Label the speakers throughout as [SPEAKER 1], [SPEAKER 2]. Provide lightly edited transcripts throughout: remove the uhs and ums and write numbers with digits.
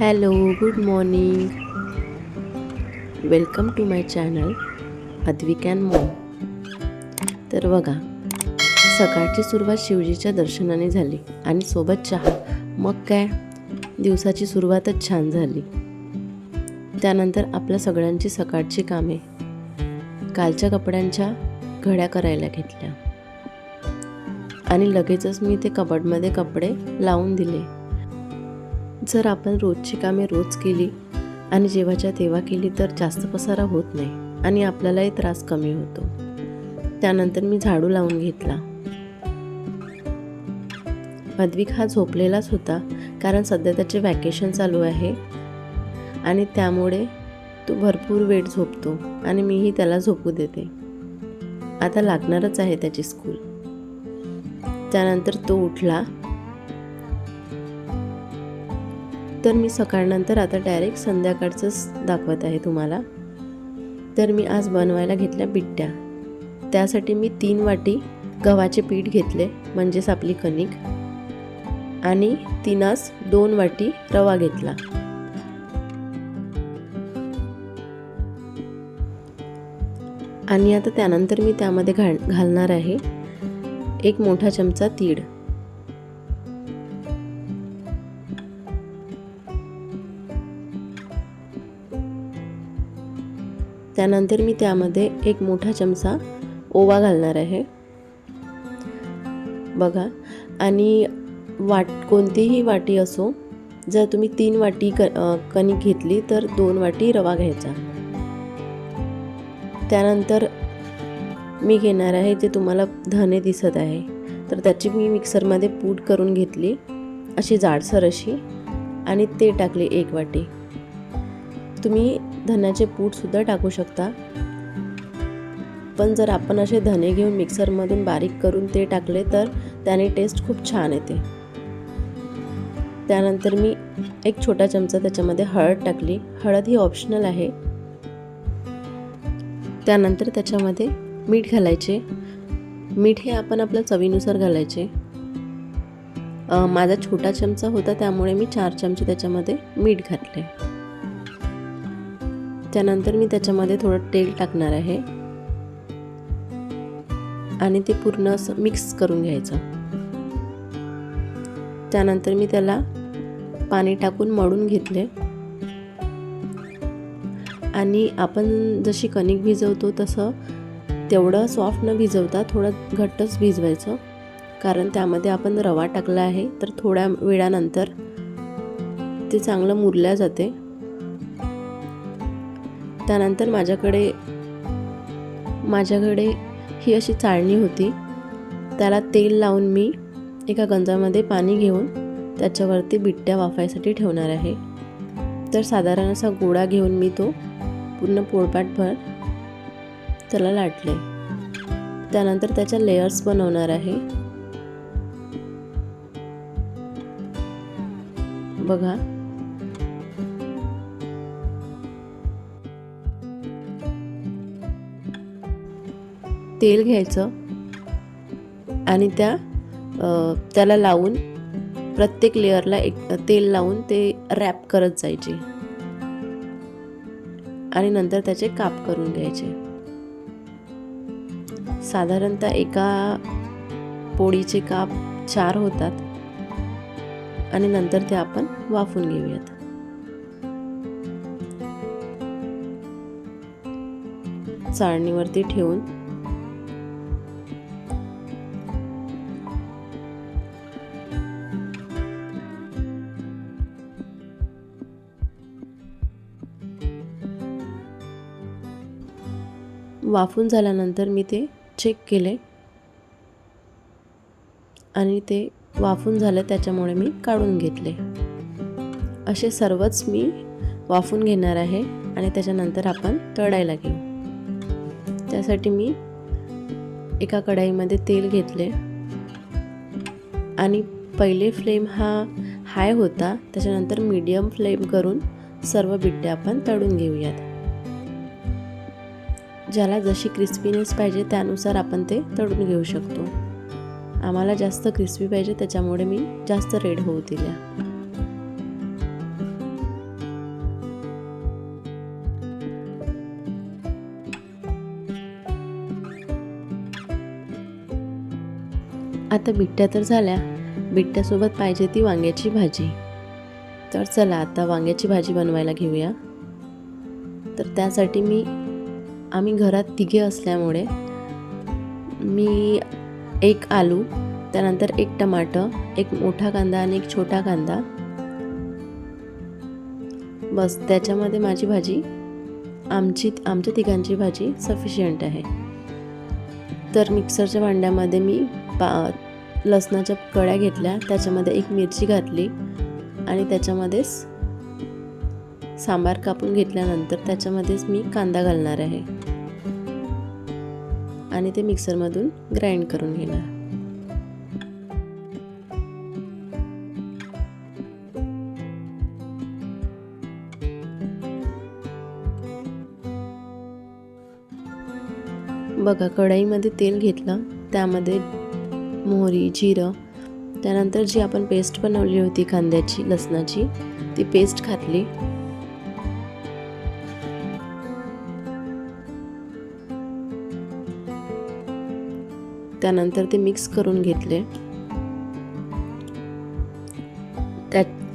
[SPEAKER 1] Hello, good morning. Welcome to my channel Advik and mom. तर बघा, सकाळची सुरुवात शिवजीच्या दर्शनाने झाली आणि सोबत चहा. मग काय, दिवसाची सुरुवातच छान झाली. त्यानंतर आपल्या सगळ्यांची सकाळची कामे. कालच्या कपड्यांच्या घड्या करायला घेतल्या आणि लगेचच मी ते कबडमध्ये कपडे लावून दिले. जर आपण रोजची कामे रोज केली आणि जेव्हाच्या तेव्हा केली तर जास्त पसारा होत नाही आणि आपल्यालाही त्रास कमी होतो. त्यानंतर मी झाडू लावून घेतला. अद्विक हा झोपलेलाच होता, कारण सध्या त्याचे वॅकेशन चालू आहे आणि त्यामुळे तो भरपूर वेळ झोपतो आणि मीही त्याला झोपू देते. आता लागणारच आहे त्याची स्कूल. त्यानंतर तो उठला. तर मी सकाळनंतर आता डायरेक्ट संध्याकाळचंच दाखवत आहे तुम्हाला. तर मी आज बनवायला घेतल्या बिट्ट्या. त्यासाठी मी 3 वाटी गव्हाचे पीठ घेतले, म्हणजेच आपली कणिक, आणि 2 वाटी रवा घेतला. आणि आता त्यानंतर मी त्यामध्ये घालणार आहे 1 मोठा चमचा तीळ. त्यानंतर मी त्यामध्ये 1 मोठा चमचा ओवा घालणार आहे बघा. आणि कोणतीही वाटी असो, जर तुम्ही 3 वाटी कणिक घेतली तर 2 वाटी रवा घ्यायचा. त्यानंतर मी घेणार आहे, जे तुम्हाला धने दिसत आहे, तर त्याची मी मिक्सरमध्ये पूड करून घेतली, अशी जाडसर अशी, आणि ते टाकले 1 वाटी. तुम्ही धन्याचे पूडसुद्धा टाकू शकता, पण जर आपण असे धने घेऊन मिक्सरमधून बारीक करून ते टाकले तर त्याने टेस्ट खूप छान येते. त्यानंतर मी 1 छोटा चमचा त्याच्यामध्ये हळद टाकली. हळद ही ऑप्शनल आहे. त्यानंतर त्याच्यामध्ये मीठ घालायचे. मीठ हे आपण आपल्या चवीनुसार घालायचे. माझा छोटा चमचा होता, त्यामुळे मी 4 चमचे त्याच्यामध्ये मीठ घातले. त्यानंतर मी त्याच्यामध्ये थोडं तेल टाकणार आहे आणि ते पूर्ण असं मिक्स करून घ्यायचं. त्यानंतर मी त्याला पाणी टाकून मळून घेतले. आणि आपण जशी कणिक भिजवतो तसं तेवढं सॉफ्ट न भिजवता थोडं घट्टच भिजवायचं, कारण त्यामध्ये आपण रवा टाकला आहे, तर थोड्या वेळानंतर ते चांगलं मुरल्या जाते. त्यानंतर माझ्याकडे ही अशी चाळणी होती. त्याला तेल लावून मी एका गंजामध्ये पाणी घेऊन त्याच्यावरती बिट्ट्या वाफायसाठी ठेवणार आहे. तर साधारण असा गोळा घेऊन मी तो पूर्ण पोळपाटभर त्याला लाटले. त्यानंतर त्याच्या लेयर्स बनवणार आहे बघा. तेल घ्यायचं आणि त्याला लावून प्रत्येक लेअरला तेल लावून ते रॅप करत जायचे आणि नंतर त्याचे काप करून घ्यायचे. साधारणतः एका पोळीचे काप 4 होतात आणि नंतर ते आपण वाफून घेऊयात. चाळणीवरती ठेवून वाफून झाल्यानंतर मी ते चेक केले आणि ते वाफून झालं, त्याच्यामुळे मी काढून घेतले. असे सर्वच मी वाफून घेणार आहे आणि त्याच्यानंतर आपण तळायला घेऊ. त्यासाठी मी एका कढईमध्ये तेल घेतले आणि पहिले फ्लेम हा हाय होता, त्याच्यानंतर मीडियम फ्लेम करून सर्व बिट्ट्या आपण तळून घेऊयात. ज्याला जशी क्रिस्पीनेस पाहिजे त्यानुसार आपण ते तळून घेऊ शकतो. आम्हाला जास्त क्रिस्पी पाहिजे, त्याच्यामुळे मी जास्त रेड होऊ दिल्या. आता बिट्ट्या तर झाल्या, बिट्ट्यासोबत पाहिजे ती वांग्याची भाजी. तर चला आता वांग्याची भाजी बनवायला घेऊया. तर त्यासाठी आम्ही घरात तिघे असल्यामुळे मी 1 आलू, त्यानंतर 1 टमाटर, 1 मोठा कांदा आणि 1 छोटा कांदा, बस त्याच्यामध्ये माझी भाजी आमच्या तिघांची भाजी सफिशियंट आहे. तर मिक्सरच्या भांड्यामध्ये मी लसणाच्या कळ्या घेतल्या, त्याच्यामध्ये 1 मिरची घातली आणि त्याच्यामध्येच सांबार कापून घेतल्यानंतर त्याच्यामध्येच मी कांदा घालणार आहे आणि ते मिक्सरमधून ग्राइंड करून घेणार. बघा, कढईमध्ये तेल घेतलं, त्यामध्ये मोहरी, जिरं, त्यानंतर जी आपण पेस्ट बनवली होती कांद्याची, लसणाची, ती पेस्ट घातली. त्यानंतर ते मिक्स करून घेतले.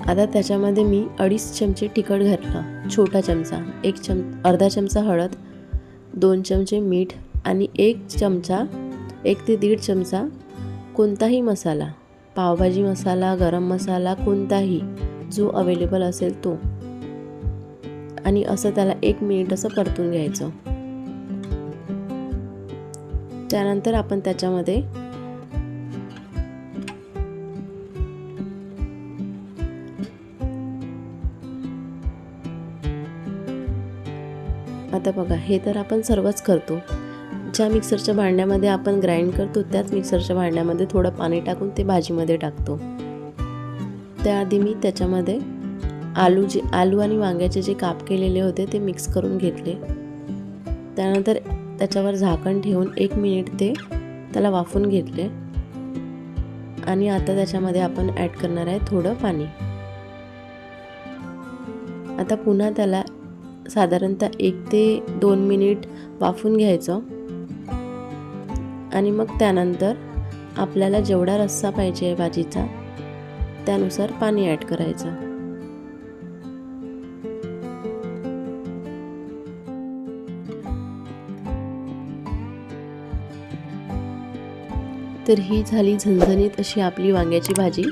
[SPEAKER 1] आता त्याच्यामध्ये मी 2.5 चमचे तिखट घातलं, छोटा चमचा, अर्धा चमचा हळद, 2 चमचे मीठ आणि 1 ते 1.5 चमचा कोणताही मसाला, पावभाजी मसाला, गरम मसाला, कोणताही जो अवेलेबल असेल तो, आणि असं त्याला 1 मिनिट असं परतून घ्यायचं. त्यानंतर आपण त्याच्यामध्ये आता बघा, हे तर आपण सर्वच करतो. ज्या मिक्सरच्या भांड्यामध्ये आपण ग्राइंड करतो त्याच मिक्सरच्या भांड्यामध्ये थोडं पाणी टाकून ते भाजीमध्ये टाकतो. त्याआधी मी त्याच्यामध्ये आलू आणि वांग्याचे जे काप केलेले होते ते मिक्स करून घेतले. त्यानंतर त्याच्यावर झाकण ठेवून 1 मिनिट त्याला वाफवून घेतले आणि आता त्याच्यामध्ये आपण ॲड करणार आहे थोडं पाणी. आता पुन्हा त्याला साधारणतः 1 ते 2 मिनिट वाफवून घ्यायचं आणि मग त्यानंतर आपल्याला जेवढा रस्सा पाहिजे आहे भाजीचा त्यानुसार पाणी ॲड करायचं. तर ही झाली झणझणीत अशी आपली वांग्याची भाजी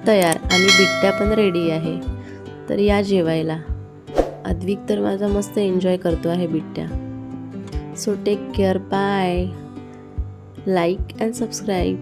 [SPEAKER 1] तयार आणि बिट्ट्या पण रेडी आहे. तर या जेवायला. अद्विक तर माझा मस्त एन्जॉय करतो आहे बिट्ट्या. So take care, bye, like and subscribe.